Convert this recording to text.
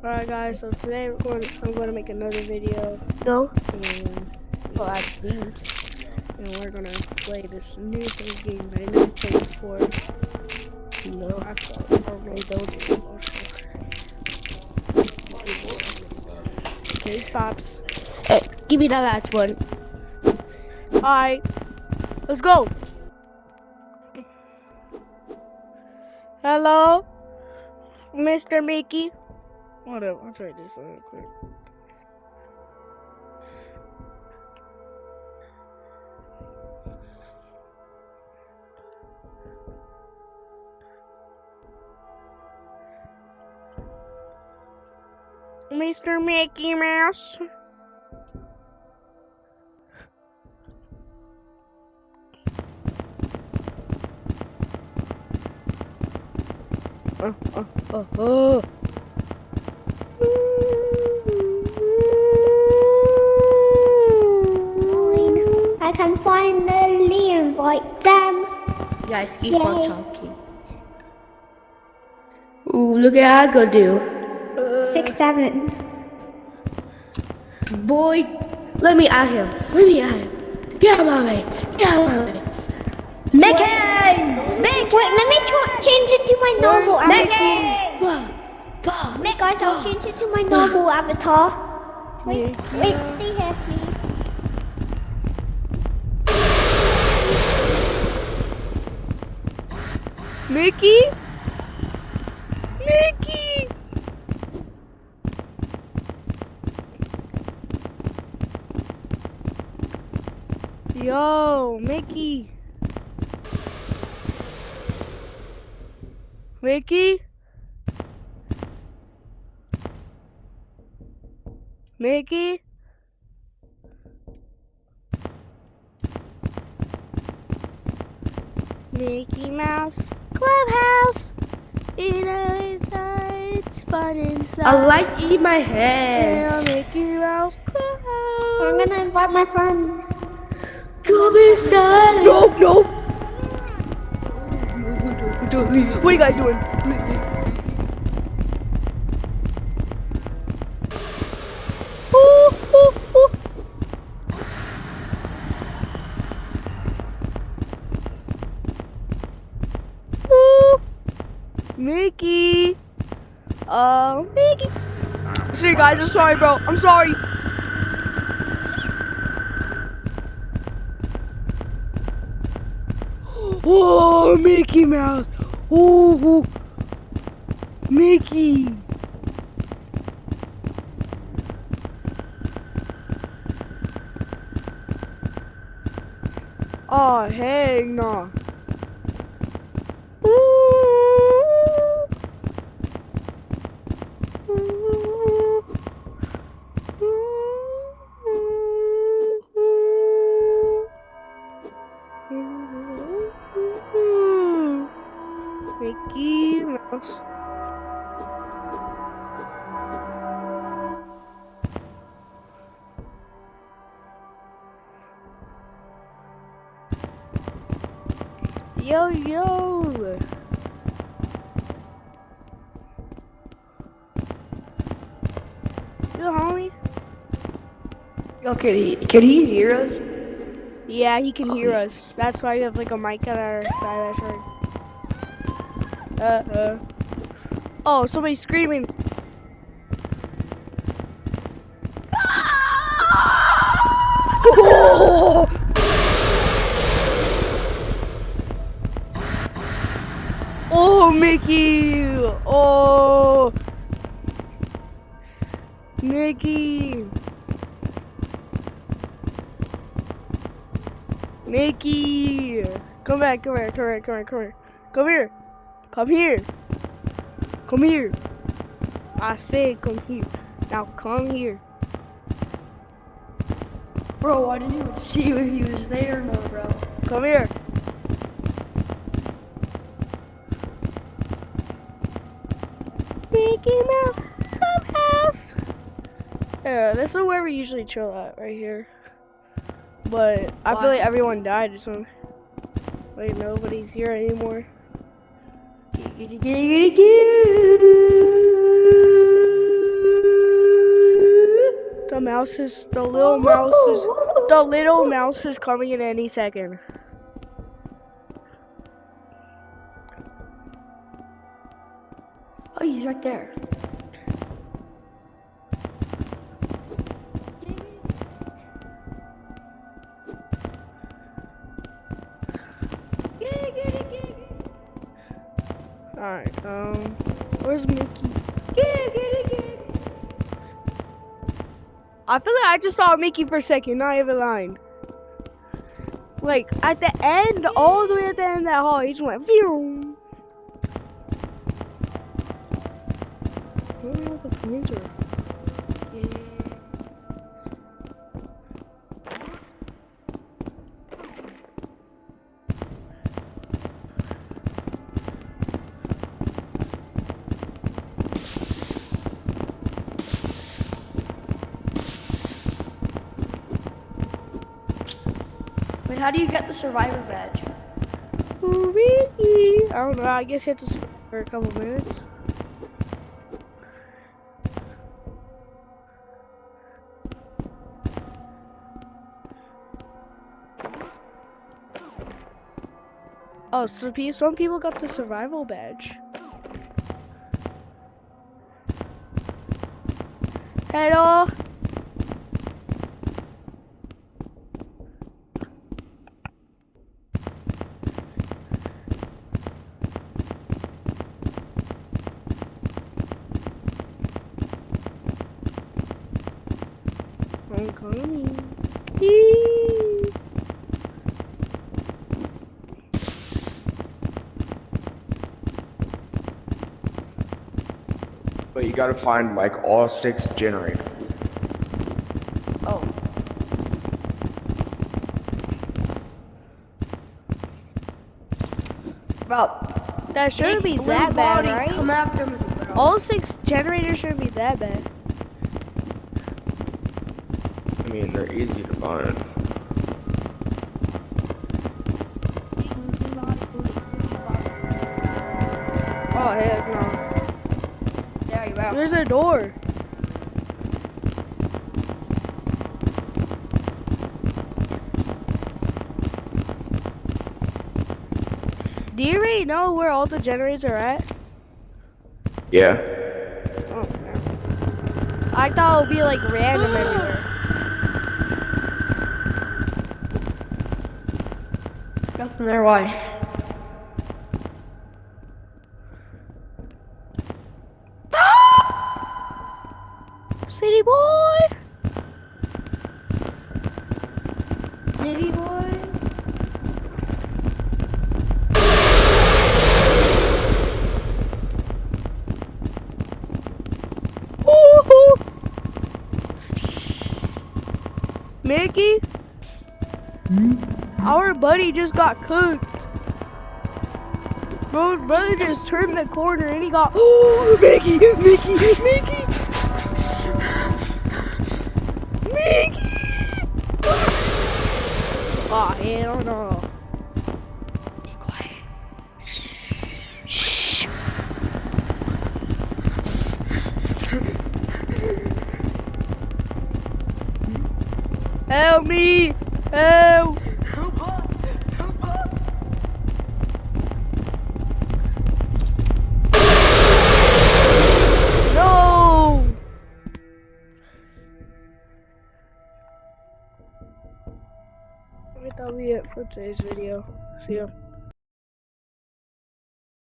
Alright guys, so today I'm going to make another video. No? And, Well, I think. and we're going to play this new game that I never played before. No. I don't know. Okay, stops. Hey, give me the last one. Alright, let's go. Hello, Mr. Mickey. Whatever, I'll try this real quick. Mr. Mickey Mouse. I can finally invite them. Guys, keep on talking. Ooh, look at how I go do. 6, 7. Boy, let me at him. Let me at him. Get out of my way. Get out of my way. Mickey! Mickey! Wait, let me change it to my normal avatar. Mickey! Guys, I'll change it to my normal avatar. Wait, stay here, please. Mickey? Mickey! Yo, Mickey. Mickey? Mickey? Mickey Mouse Clubhouse. You know it's fun inside. I like eat my hands. Yeah, Mickey Mouse Clubhouse. I'm gonna invite my friend. Come inside. No. What are you guys doing? Ooh. Mickey. Mickey. See, guys, I'm sorry, bro. I'm sorry. Oh, Mickey Mouse. Oh, Mickey. Oh, heck no. Mickey Mouse. Yo. You homie? Yo, can he hear us? Yeah, he can hear us. That's why we have like a mic at our side. That's right. Oh, somebody's screaming. Oh, Mickey! Oh, Mickey! Mickey! Come back! Come here! I said come here. Now come here. Bro, I didn't even see if he was there or no, bro. Come here. Mickey Mouse Clubhouse. Yeah, this is where we usually chill at, right here. But I feel like everyone died or something. Like nobody's here anymore. little mouse is coming in any second. Oh, he's right there. Alright, where's Mickey? I feel like I just saw Mickey for a second, not even lying. Like, at the end, all the way at the end of that hall, he just went, phew. I don't know what the coins are. Wait, how do you get the survivor badge? Ooh-wee. I don't know, I guess you have to sit for a couple minutes. Oh, so some people got the survival badge. Hello. I'm coming. Eee. But you gotta find like all 6 generators. Oh. Bro. That shouldn't be Blue that bad, body, right? Come after me, bro. All 6 generators shouldn't be that bad. I mean, they're easy to find. Oh, heck no. There you go. There's a door. Do you already know where all the generators are at? Yeah. Oh, man. I thought it would be like random everywhere. Nothing there, why? City boy! Nitty boy. Woo-hoo. Mickey? Our buddy just got cooked. Brother just turned the corner and he got, oh, Mickey! Mickey! Oh, hell no. Be quiet. Shh. Help me! Help! No! I thought that'll be it for today's video. See ya.